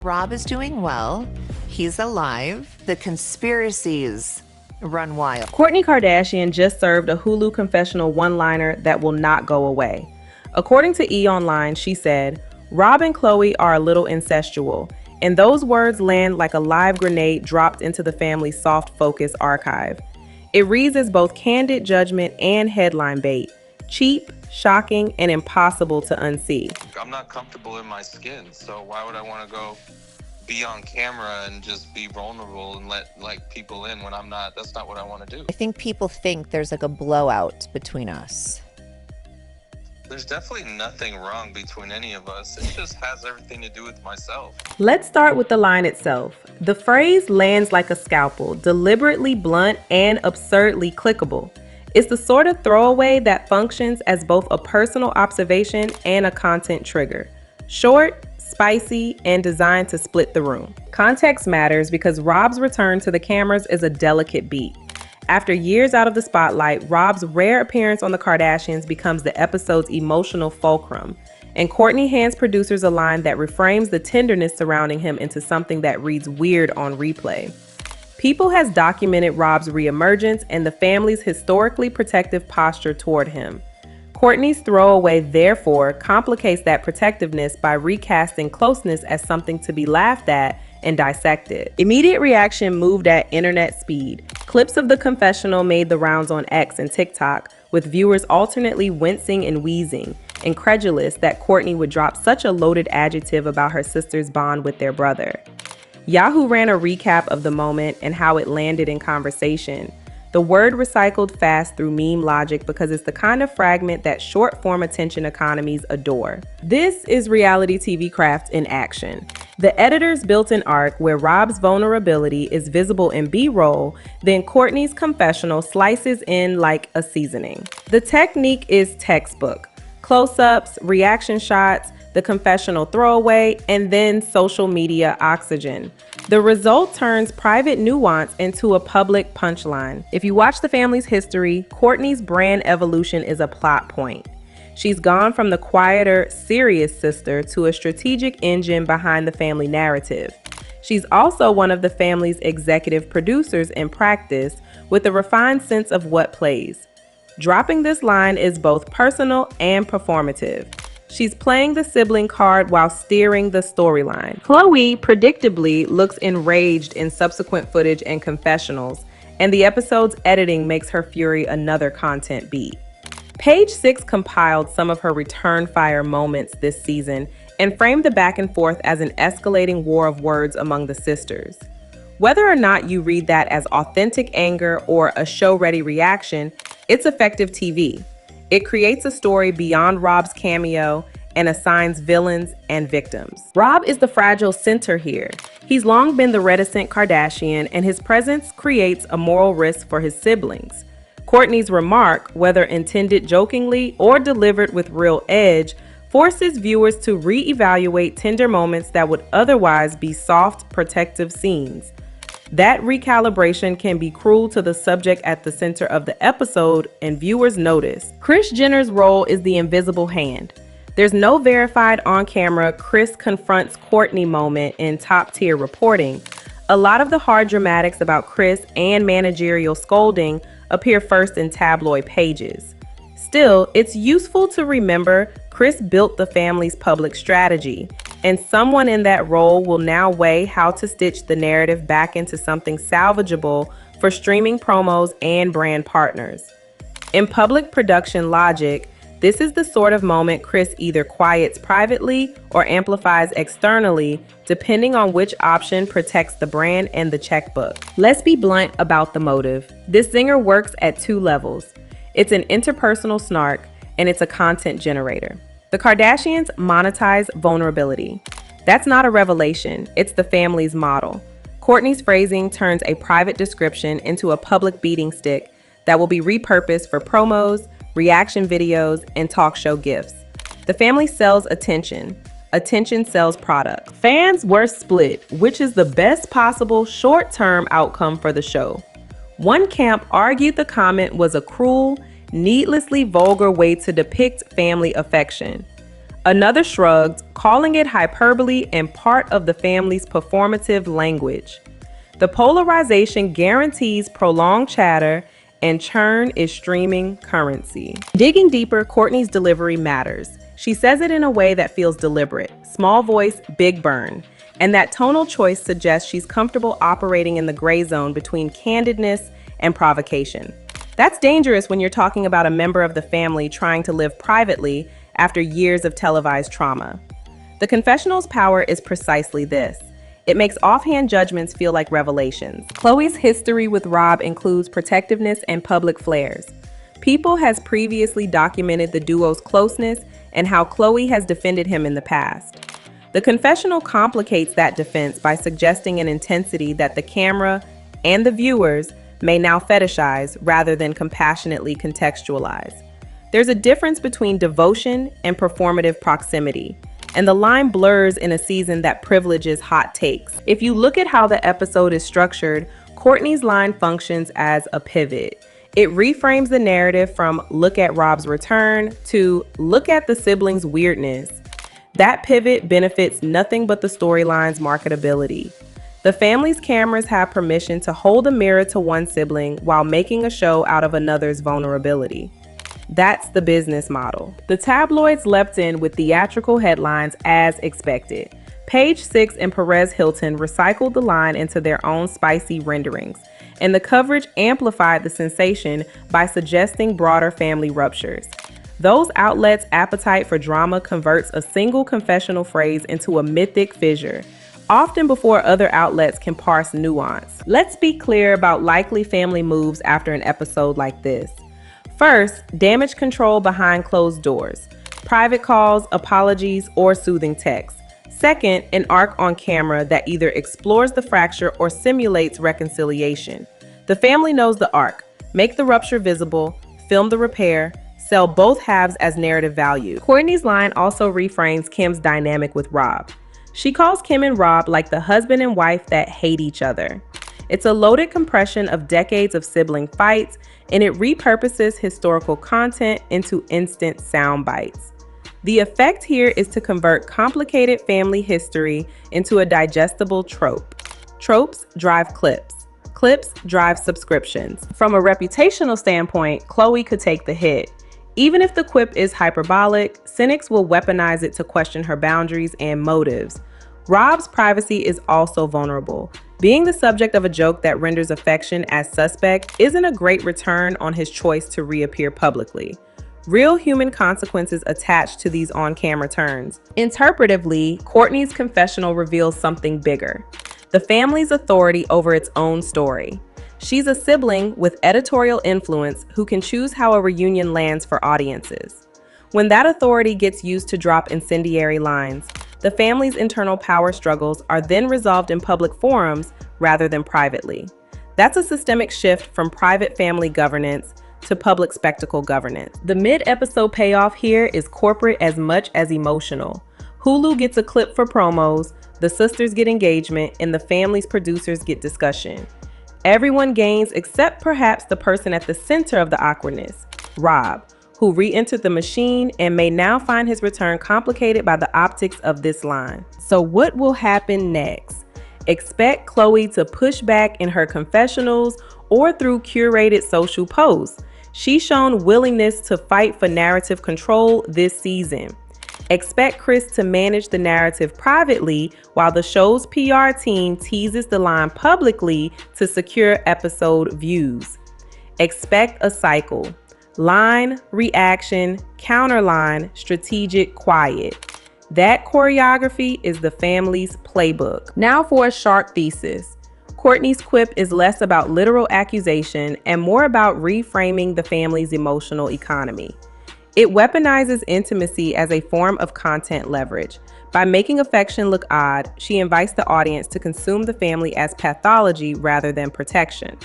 Rob is doing well. He's alive. The conspiracies run wild. Kourtney Kardashian just served a Hulu Confessional one-liner that will not go away. According to E! Online, she said, "Rob and Khloé are a little incestual," and those words land like a live grenade dropped into the family's soft focus archive. It reads as both candid judgment and headline bait, cheap, shocking, and impossible to unsee. I'm not comfortable in my skin, so why would I want to go be on camera and just be vulnerable and let people in when I'm not? That's not what I want to do. I think people think there's like a blowout between us. There's definitely nothing wrong between any of us. It just has everything to do with myself. Let's start with the line itself. The phrase lands like a scalpel, deliberately blunt and absurdly clickable. It's the sort of throwaway that functions as both a personal observation and a content trigger. Short, spicy, and designed to split the room. Context matters because Rob's return to the cameras is a delicate beat. After years out of the spotlight, Rob's rare appearance on The Kardashians becomes the episode's emotional fulcrum, and Kourtney hands producers a line that reframes the tenderness surrounding him into something that reads weird on replay. People has documented Rob's reemergence and the family's historically protective posture toward him. Kourtney's throwaway, therefore, complicates that protectiveness by recasting closeness as something to be laughed at and dissected. Immediate reaction moved at internet speed. Clips of the confessional made the rounds on X and TikTok, with viewers alternately wincing and wheezing, incredulous that Kourtney would drop such a loaded adjective about her sister's bond with their brother. Yahoo ran a recap of the moment and how it landed in conversation. The word recycled fast through meme logic because it's the kind of fragment that short-form attention economies adore. This is reality TV craft in action. The editors built an arc where Rob's vulnerability is visible in B-roll, then Kourtney's confessional slices in like a seasoning. The technique is textbook. Close-ups, reaction shots, the confessional throwaway, and then social media oxygen. The result turns private nuance into a public punchline. If you watch the family's history, Kourtney's brand evolution is a plot point. She's gone from the quieter, serious sister to a strategic engine behind the family narrative. She's also one of the family's executive producers in practice, with a refined sense of what plays. Dropping this line is both personal and performative. She's playing the sibling card while steering the storyline. Khloé predictably looks enraged in subsequent footage and confessionals, and the episode's editing makes her fury another content beat. Page 6 compiled some of her return fire moments this season and framed the back and forth as an escalating war of words among the sisters. Whether or not you read that as authentic anger or a show-ready reaction, it's effective TV. It creates a story beyond Rob's cameo and assigns villains and victims. Rob is the fragile center here. He's long been the reticent Kardashian, and his presence creates a moral risk for his siblings. Kourtney's remark, whether intended jokingly or delivered with real edge, forces viewers to re-evaluate tender moments that would otherwise be soft, protective scenes. That recalibration can be cruel to the subject at the center of the episode, and viewers notice. Kris Jenner's role is the invisible hand. There's no verified on-camera Kris confronts Kourtney moment in top-tier reporting. A lot of the hard dramatics about Kris and managerial scolding appear first in tabloid pages. Still, it's useful to remember Kris built the family's public strategy, and someone in that role will now weigh how to stitch the narrative back into something salvageable for streaming promos and brand partners. In public production logic, this is the sort of moment Kris either quiets privately or amplifies externally, depending on which option protects the brand and the checkbook. Let's be blunt about the motive. This zinger works at two levels. It's an interpersonal snark, and it's a content generator. The Kardashians monetize vulnerability. That's not a revelation, it's the family's model. Kourtney's phrasing turns a private description into a public beating stick that will be repurposed for promos, reaction videos, and talk show gifts. The family sells attention. Attention sells product. Fans were split, which is the best possible short-term outcome for the show. One camp argued the comment was a cruel, needlessly vulgar way to depict family affection. Another shrugged, calling it hyperbole and part of the family's performative language. The polarization guarantees prolonged chatter, and churn is streaming currency. Digging deeper, Kourtney's delivery matters. She says it in a way that feels deliberate, small voice, big burn, and that tonal choice suggests she's comfortable operating in the gray zone between candidness and provocation. That's dangerous when you're talking about a member of the family trying to live privately after years of televised trauma. The confessional's power is precisely this. It makes offhand judgments feel like revelations. Khloé's history with Rob includes protectiveness and public flares. People has previously documented the duo's closeness and how Khloé has defended him in the past. The confessional complicates that defense by suggesting an intensity that the camera and the viewers may now fetishize rather than compassionately contextualize. There's a difference between devotion and performative proximity, and the line blurs in a season that privileges hot takes. If you look at how the episode is structured, Kourtney's line functions as a pivot. It reframes the narrative from "look at Rob's return" to "look at the siblings' weirdness." That pivot benefits nothing but the storyline's marketability. The family's cameras have permission to hold a mirror to one sibling while making a show out of another's vulnerability. That's the business model. The tabloids leapt in with theatrical headlines as expected. Page Six and Perez Hilton recycled the line into their own spicy renderings, and the coverage amplified the sensation by suggesting broader family ruptures. Those outlets' appetite for drama converts a single confessional phrase into a mythic fissure, often before other outlets can parse nuance. Let's be clear about likely family moves after an episode like this. First, damage control behind closed doors, private calls, apologies, or soothing texts. Second, an arc on camera that either explores the fracture or simulates reconciliation. The family knows the arc. Make the rupture visible, film the repair, sell both halves as narrative value. Kourtney's line also reframes Kim's dynamic with Rob. She calls Kim and Rob like the husband and wife that hate each other. It's a loaded compression of decades of sibling fights, and it repurposes historical content into instant sound bites. The effect here is to convert complicated family history into a digestible trope. Tropes drive clips. Clips drive subscriptions. From a reputational standpoint, Khloé could take the hit. Even if the quip is hyperbolic, cynics will weaponize it to question her boundaries and motives. Rob's privacy is also vulnerable. Being the subject of a joke that renders affection as suspect isn't a great return on his choice to reappear publicly. Real human consequences attached to these on-camera turns. Interpretively, Kourtney's confessional reveals something bigger: the family's authority over its own story. She's a sibling with editorial influence who can choose how a reunion lands for audiences. When that authority gets used to drop incendiary lines, the family's internal power struggles are then resolved in public forums rather than privately. That's a systemic shift from private family governance to public spectacle governance. The mid-episode payoff here is corporate as much as emotional. Hulu gets a clip for promos, the sisters get engagement, and the family's producers get discussion. Everyone gains except perhaps the person at the center of the awkwardness, Rob, who re-entered the machine and may now find his return complicated by the optics of this line. So what will happen next? Expect Khloé to push back in her confessionals or through curated social posts. She's shown willingness to fight for narrative control this season. Expect Kris to manage the narrative privately while the show's PR team teases the line publicly to secure episode views. Expect a cycle: line, reaction, counterline, strategic, quiet. That choreography is the family's playbook. Now for a sharp thesis. Kourtney's quip is less about literal accusation and more about reframing the family's emotional economy. It weaponizes intimacy as a form of content leverage. By making affection look odd, she invites the audience to consume the family as pathology rather than protection.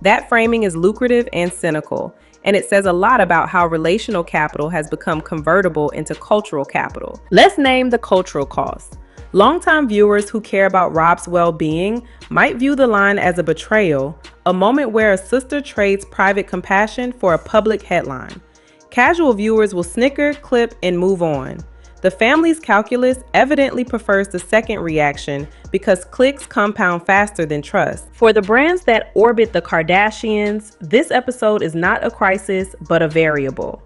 That framing is lucrative and cynical, and it says a lot about how relational capital has become convertible into cultural capital. Let's name the cultural cost. Longtime viewers who care about Rob's well-being might view the line as a betrayal, a moment where a sister trades private compassion for a public headline. Casual viewers will snicker, clip, and move on. The family's calculus evidently prefers the second reaction because clicks compound faster than trust. For the brands that orbit the Kardashians, this episode is not a crisis, but a variable.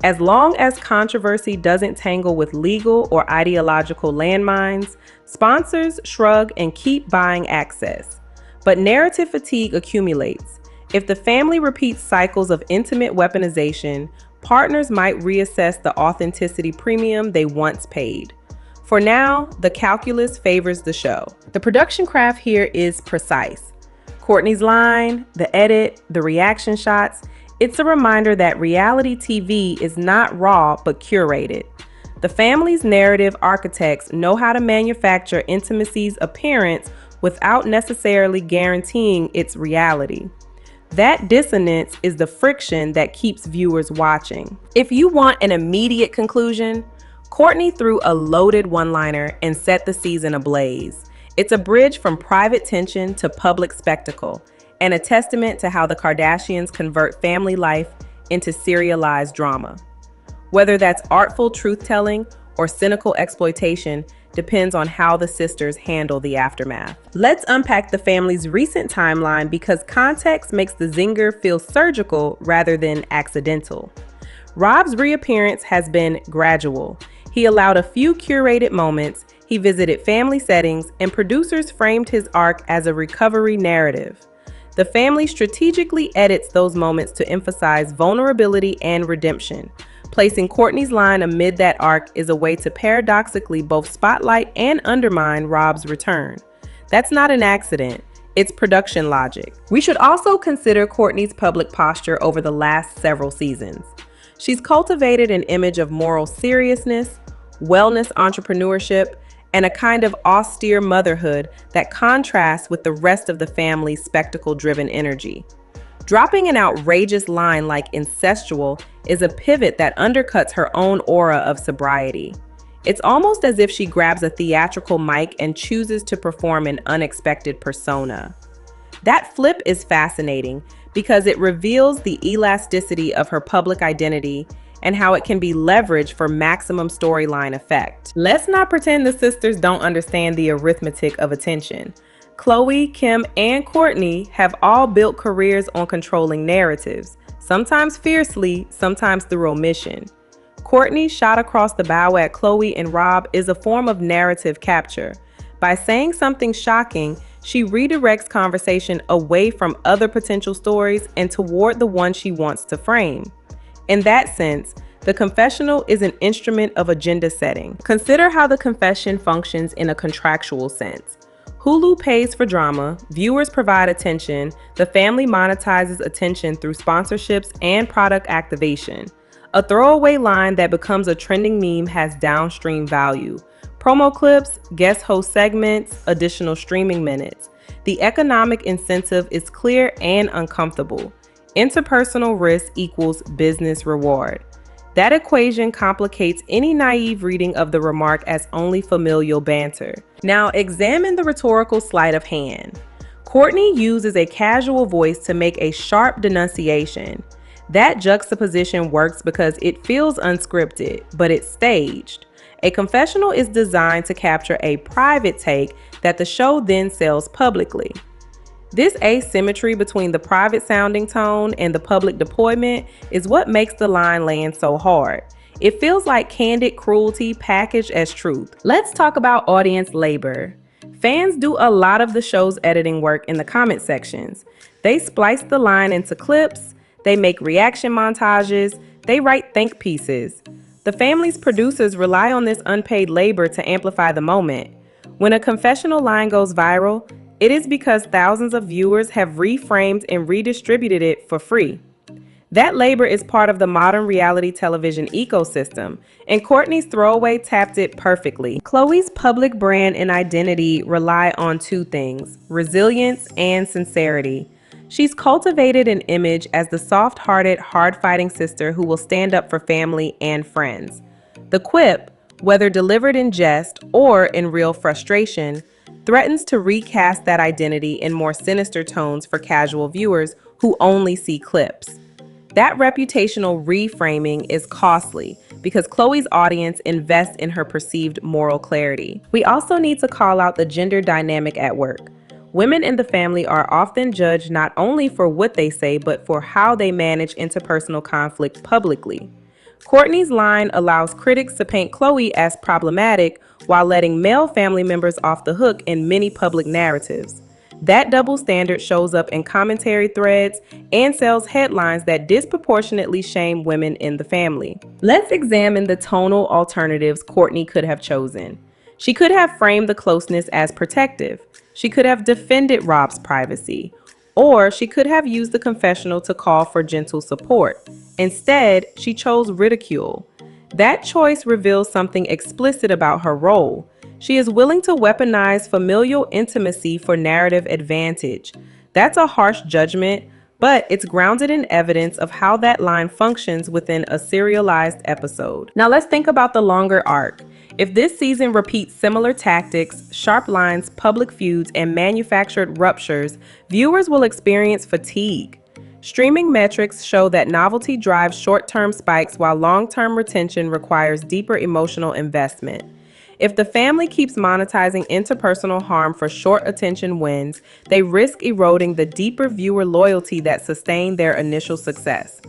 As long as controversy doesn't tangle with legal or ideological landmines, sponsors shrug and keep buying access. But narrative fatigue accumulates. If the family repeats cycles of intimate weaponization, partners might reassess the authenticity premium they once paid. For now, the calculus favors the show. The production craft here is precise. Kourtney's line, the edit, the reaction shots, it's a reminder that reality TV is not raw but curated. The family's narrative architects know how to manufacture intimacy's appearance without necessarily guaranteeing its reality. That dissonance is the friction that keeps viewers watching. If you want an immediate conclusion, Kourtney threw a loaded one-liner and set the season ablaze. It's a bridge from private tension to public spectacle, and a testament to how the Kardashians convert family life into serialized drama. Whether that's artful truth-telling or cynical exploitation depends on how the sisters handle the aftermath. Let's unpack the family's recent timeline because context makes the zinger feel surgical rather than accidental. Rob's reappearance has been gradual. He allowed a few curated moments, he visited family settings, and producers framed his arc as a recovery narrative. The family strategically edits those moments to emphasize vulnerability and redemption. Placing Kourtney's line amid that arc is a way to paradoxically both spotlight and undermine Rob's return. That's not an accident, it's production logic. We should also consider Kourtney's public posture over the last several seasons. She's cultivated an image of moral seriousness, wellness entrepreneurship, and a kind of austere motherhood that contrasts with the rest of the family's spectacle-driven energy. Dropping an outrageous line like Incestual is a pivot that undercuts her own aura of sobriety. It's almost as if she grabs a theatrical mic and chooses to perform an unexpected persona. That flip is fascinating because it reveals the elasticity of her public identity and how it can be leveraged for maximum storyline effect. Let's not pretend the sisters don't understand the arithmetic of attention. Khloé, Kim, and Kourtney have all built careers on controlling narratives, sometimes fiercely, sometimes through omission. Kourtney's shot across the bow at Khloé and Rob is a form of narrative capture. By saying something shocking, she redirects conversation away from other potential stories and toward the one she wants to frame. In that sense, the confessional is an instrument of agenda setting. Consider how the confession functions in a contractual sense. Hulu pays for drama, viewers provide attention, the family monetizes attention through sponsorships and product activation. A throwaway line that becomes a trending meme has downstream value. Promo clips, guest host segments, additional streaming minutes. The economic incentive is clear and uncomfortable. Interpersonal risk equals business reward. That equation complicates any naive reading of the remark as only familial banter. Now examine the rhetorical sleight of hand. Kourtney uses a casual voice to make a sharp denunciation. That juxtaposition works because it feels unscripted, but it's staged. A confessional is designed to capture a private take that the show then sells publicly. This asymmetry between the private-sounding tone and the public deployment is what makes the line land so hard. It feels like candid cruelty packaged as truth. Let's talk about audience labor. Fans do a lot of the show's editing work in the comment sections. They splice the line into clips, they make reaction montages, they write think pieces. The family's producers rely on this unpaid labor to amplify the moment. When a confessional line goes viral, it is because thousands of viewers have reframed and redistributed it for free. That labor is part of the modern reality television ecosystem, and Kourtney's throwaway tapped it perfectly. Khloé's public brand and identity rely on two things: resilience and sincerity. She's cultivated an image as the soft-hearted, hard-fighting sister who will stand up for family and friends. The quip, whether delivered in jest or in real frustration, threatens to recast that identity in more sinister tones for casual viewers who only see clips. That reputational reframing is costly because Khloé's audience invests in her perceived moral clarity. We also need to call out the gender dynamic at work. Women in the family are often judged not only for what they say, but for how they manage interpersonal conflict publicly. Kourtney's line allows critics to paint Khloé as problematic while letting male family members off the hook in many public narratives. That double standard shows up in commentary threads and sells headlines that disproportionately shame women in the family. Let's examine the tonal alternatives Kourtney could have chosen. She could have framed the closeness as protective. She could have defended Rob's privacy. Or she could have used the confessional to call for gentle support. Instead, she chose ridicule. That choice reveals something explicit about her role. She is willing to weaponize familial intimacy for narrative advantage. That's a harsh judgment, but it's grounded in evidence of how that line functions within a serialized episode. Now let's think about the longer arc. If this season repeats similar tactics, sharp lines, public feuds, and manufactured ruptures, viewers will experience fatigue. Streaming metrics show that novelty drives short-term spikes while long-term retention requires deeper emotional investment. If the family keeps monetizing interpersonal harm for short attention wins, they risk eroding the deeper viewer loyalty that sustained their initial success.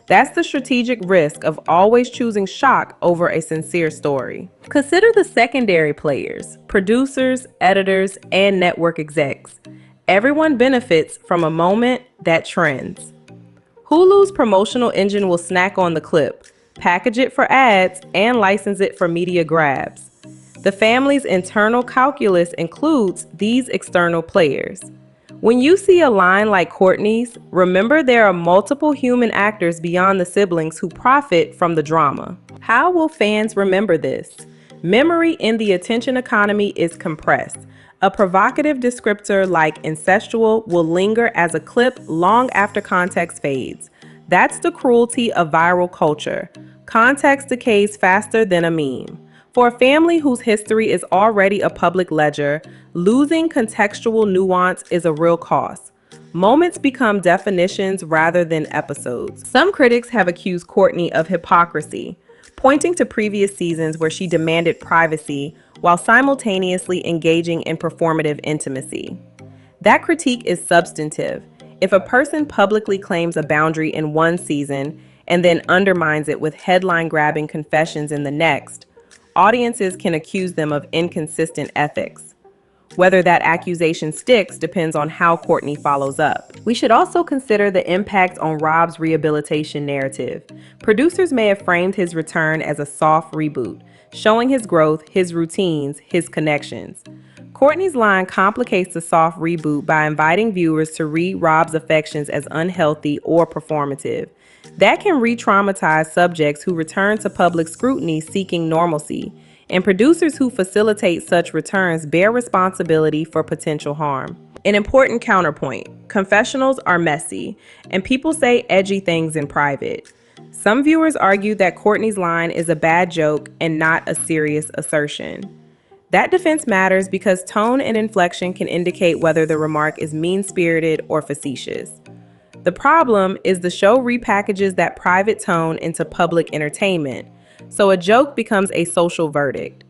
That's the strategic risk of always choosing shock over a sincere story. Consider the secondary players, producers, editors, and network execs. Everyone benefits from a moment that trends. Hulu's promotional engine will snack on the clip, package it for ads, and license it for media grabs. The family's internal calculus includes these external players. When you see a line like Kourtney's, remember there are multiple human actors beyond the siblings who profit from the drama. How will fans remember this? Memory in the attention economy is compressed. A provocative descriptor like incestual will linger as a clip long after context fades. That's the cruelty of viral culture. Context decays faster than a meme. For a family whose history is already a public ledger, losing contextual nuance is a real cost. Moments become definitions rather than episodes. Some critics have accused Kourtney of hypocrisy, pointing to previous seasons where she demanded privacy while simultaneously engaging in performative intimacy. That critique is substantive. If a person publicly claims a boundary in one season and then undermines it with headline-grabbing confessions in the next, audiences can accuse them of inconsistent ethics. Whether that accusation sticks depends on how Kourtney follows up. We should also consider the impact on Rob's rehabilitation narrative. Producers may have framed his return as a soft reboot, showing his growth, his routines, his connections. Kourtney's line complicates the soft reboot by inviting viewers to read Rob's affections as unhealthy or performative. That can re-traumatize subjects who return to public scrutiny seeking normalcy, and producers who facilitate such returns bear responsibility for potential harm. An important counterpoint: confessionals are messy, and people say edgy things in private. Some viewers argue that Kourtney's line is a bad joke and not a serious assertion. That defense matters because tone and inflection can indicate whether the remark is mean-spirited or facetious. The problem is the show repackages that private tone into public entertainment, so a joke becomes a social verdict.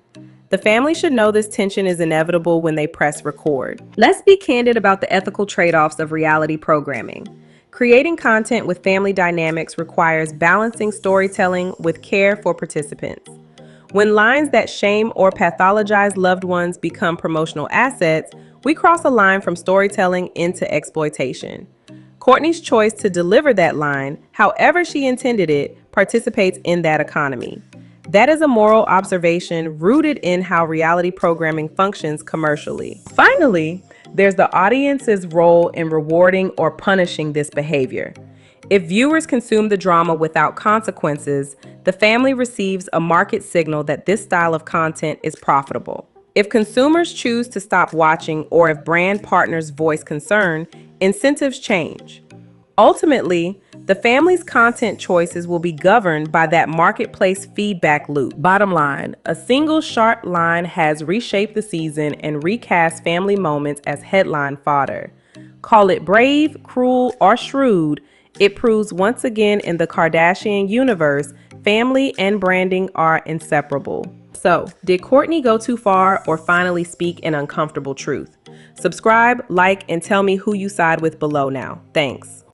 The family should know this tension is inevitable when they press record. Let's be candid about the ethical trade-offs of reality programming. Creating content with family dynamics requires balancing storytelling with care for participants. When lines that shame or pathologize loved ones become promotional assets, we cross a line from storytelling into exploitation. Kourtney's choice to deliver that line, however she intended it, participates in that economy. That is a moral observation rooted in how reality programming functions commercially. Finally, there's the audience's role in rewarding or punishing this behavior. If viewers consume the drama without consequences, the family receives a market signal that this style of content is profitable. If consumers choose to stop watching or if brand partners voice concern, incentives change. Ultimately, the family's content choices will be governed by that marketplace feedback loop. Bottom line, a single sharp line has reshaped the season and recast family moments as headline fodder. Call it brave, cruel, or shrewd, it proves once again in the Kardashian universe Family and branding are inseparable. So, did Kourtney go too far or finally speak an uncomfortable truth? Subscribe, like, and tell me who you side with below now. Thanks.